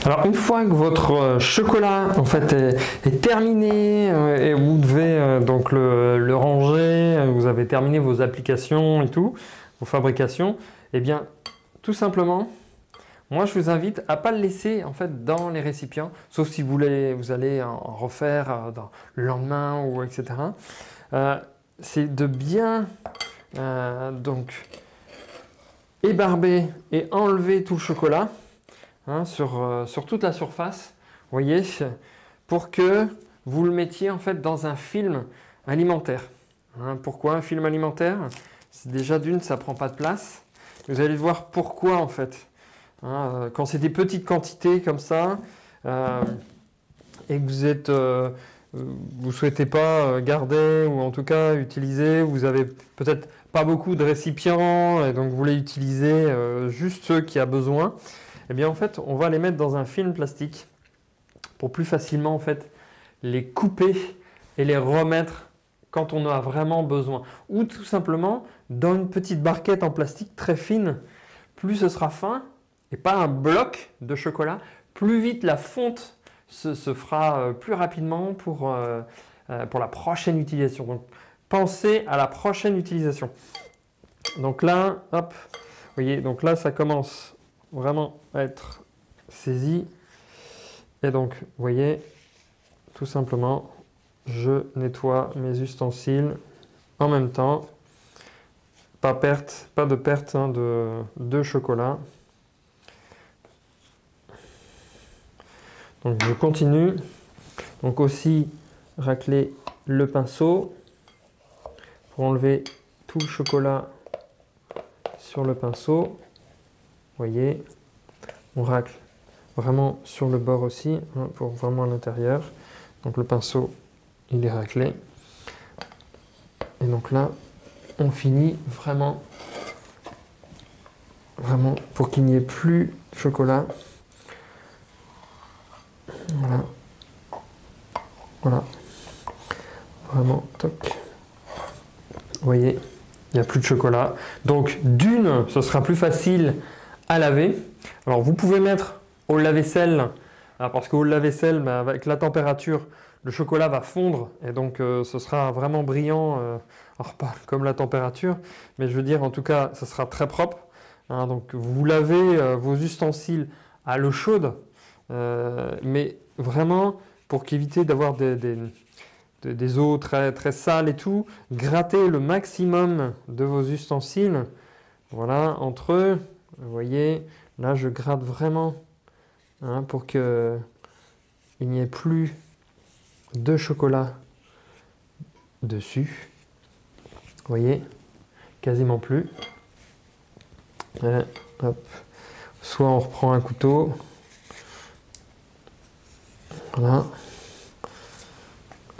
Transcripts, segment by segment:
Alors une fois que votre chocolat en fait est terminé et vous devez donc le ranger, vous avez terminé vos applications et tout, vos fabrications, et bien tout simplement, moi je vous invite à pas le laisser en fait dans les récipients, sauf si vous allez en refaire le lendemain ou etc. C'est de bien donc ébarber et enlever tout le chocolat. Sur toute la surface, vous voyez, pour que vous le mettiez en fait dans un film alimentaire. Pourquoi un film alimentaire? C'est déjà d'une, ça prend pas de place. Vous allez voir pourquoi en fait. Quand c'est des petites quantités comme ça et que vous souhaitez pas garder ou en tout cas utiliser, vous avez peut-être pas beaucoup de récipients et donc vous voulez utiliser juste ceux qui a besoin. Eh bien en fait, on va les mettre dans un film plastique pour plus facilement en fait les couper et les remettre quand on en a vraiment besoin. Ou tout simplement dans une petite barquette en plastique très fine. Plus ce sera fin et pas un bloc de chocolat, plus vite la fonte se fera plus rapidement pour la prochaine utilisation. Donc pensez à la prochaine utilisation. Donc là, hop, vous voyez, donc là ça commence vraiment à être saisi. Et donc, vous voyez, tout simplement, je nettoie mes ustensiles en même temps. Pas de perte de chocolat. Donc, je continue. Donc aussi, racler le pinceau pour enlever tout le chocolat sur le pinceau. Vous voyez, on racle vraiment sur le bord aussi, pour vraiment à l'intérieur. Donc le pinceau, il est raclé. Et donc là, on finit vraiment pour qu'il n'y ait plus de chocolat. Voilà. Voilà. Vraiment, toc. Vous voyez, il n'y a plus de chocolat. Donc d'une, ce sera plus facile à laver. Alors vous pouvez mettre au lave-vaisselle, parce qu'au lave-vaisselle, avec la température, le chocolat va fondre et donc ce sera vraiment brillant, alors pas comme la température, mais je veux dire en tout cas, ce sera très propre. Donc vous lavez vos ustensiles à l'eau chaude, mais vraiment pour qu'éviter d'avoir des eaux très, très sales et tout, grattez le maximum de vos ustensiles, voilà, entre eux. Vous voyez, là je gratte vraiment pour qu'il n'y ait plus de chocolat dessus. Vous voyez, quasiment plus. Et, hop. Soit on reprend un couteau. Voilà.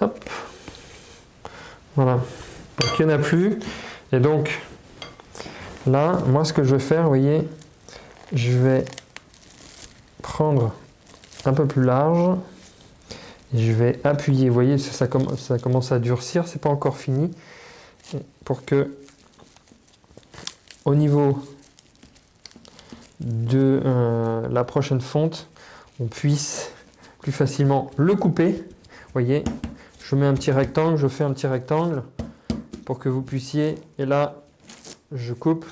Hop. Voilà. Donc il n'y en a plus. Et donc là, moi ce que je vais faire, vous voyez, je vais prendre un peu plus large et je vais appuyer. Vous voyez, ça commence à durcir, c'est pas encore fini. Pour que au niveau de la prochaine fonte, on puisse plus facilement le couper. Vous voyez, je mets un petit rectangle, je fais un petit rectangle pour que vous puissiez, et là je coupe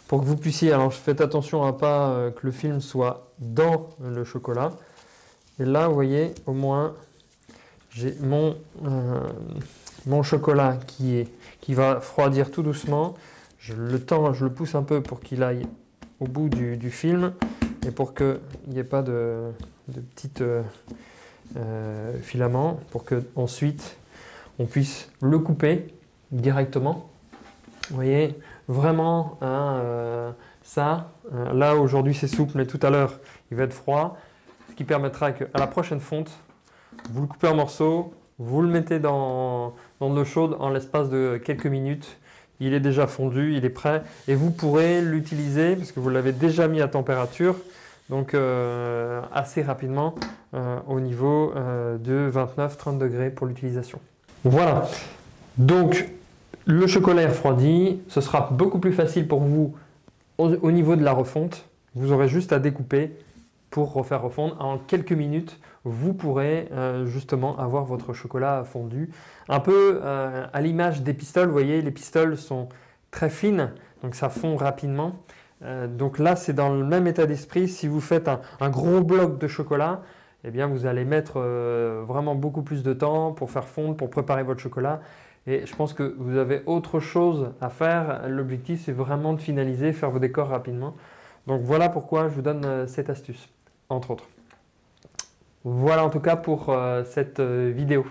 pour que vous puissiez, alors faites attention à pas que le film soit dans le chocolat. Et là vous voyez, au moins j'ai mon chocolat qui va refroidir tout doucement. Je le pousse un peu pour qu'il aille au bout du film et pour qu'il n'y ait pas de petits filaments, pour que ensuite on puisse le couper directement. Vous voyez, vraiment, là aujourd'hui c'est souple, mais tout à l'heure il va être froid, ce qui permettra qu'à la prochaine fonte, vous le coupez en morceaux, vous le mettez dans de l'eau chaude en l'espace de quelques minutes. Il est déjà fondu, il est prêt et vous pourrez l'utiliser parce que vous l'avez déjà mis à température, donc assez rapidement au niveau de 29-30 degrés pour l'utilisation. Voilà, donc le chocolat est refroidi, ce sera beaucoup plus facile pour vous au niveau de la refonte. Vous aurez juste à découper pour refaire refondre. En quelques minutes, vous pourrez justement avoir votre chocolat fondu. Un peu à l'image des pistoles, vous voyez, les pistoles sont très fines, donc ça fond rapidement. Donc là, c'est dans le même état d'esprit. Si vous faites un gros bloc de chocolat, eh bien, vous allez mettre vraiment beaucoup plus de temps pour faire fondre, pour préparer votre chocolat. Et je pense que vous avez autre chose à faire. L'objectif, c'est vraiment de finaliser, faire vos décors rapidement. Donc voilà pourquoi je vous donne cette astuce, entre autres. Voilà en tout cas pour cette vidéo.